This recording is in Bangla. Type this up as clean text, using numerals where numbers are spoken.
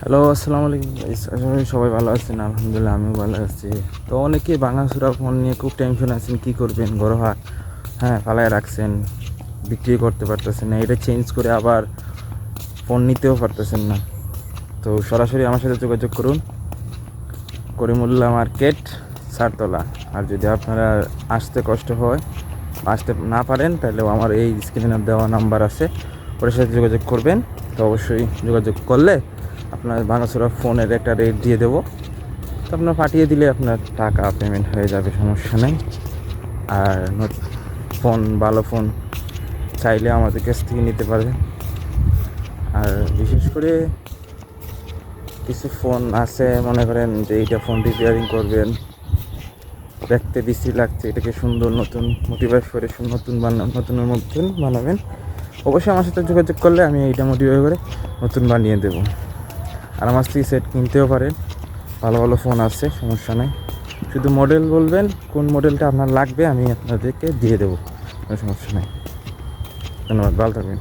হ্যালো, আসসালামু আলাইকুম গাইস। আশা করি সবাই ভালো আছেন। আলহামদুলিল্লাহ আমিও ভালো আছি। তো অনেকে ভাঙাচোরা ফোন নিয়ে খুব টেনশন আছেন, কী করবেন, গড়হা ফালায় রাখছেন, বিক্রি করতে পারতেছেন না, এটা চেঞ্জ করে আবার ফোন নিতেও পারতেছেন না। তো সরাসরি আমার সাথে যোগাযোগ করুন, করিমুল্লাহ মার্কেট, সারতলা। আর যদি আপনারা আসতে কষ্ট হয়, আসতে না পারেন, তাহলেও আমার এই স্ক্রিনে দেওয়া নাম্বার আছে, ওর সাথে যোগাযোগ করবেন। তো অবশ্যই যোগাযোগ করলে আপনার ভাঙাচোরা ফোনের একটা রেট দিয়ে দেবো। তো আপনার পাঠিয়ে দিলে আপনার টাকা পেমেন্ট হয়ে যাবে, সমস্যা নেই। আর ফোন, ভালো ফোন চাইলে আমাদের কাছ থেকে নিতে পারবেন। আর বিশেষ করে কিছু ফোন আছে, মনে করেন যে এইটা ফোন রিপেয়ারিং করবেন, দেখতে বিশ্রী লাগছে, এটাকে সুন্দর নতুন মোটিভাইজ করে নতুনের মতন বানাবেন। অবশ্যই আমার সাথে যোগাযোগ করলে আমি এইটা মোটিভাই করে নতুন বানিয়ে দেবো। আর আমার থেকে সেট কিনতেও পারেন, ভালো ভালো ফোন আছে, সমস্যা নেই। শুধু মডেল বলবেন, কোন মডেলটা আপনার লাগবে, আমি আপনাদেরকে দিয়ে দেবো, কোনো সমস্যা নেই। ধন্যবাদ, ভালো থাকবেন।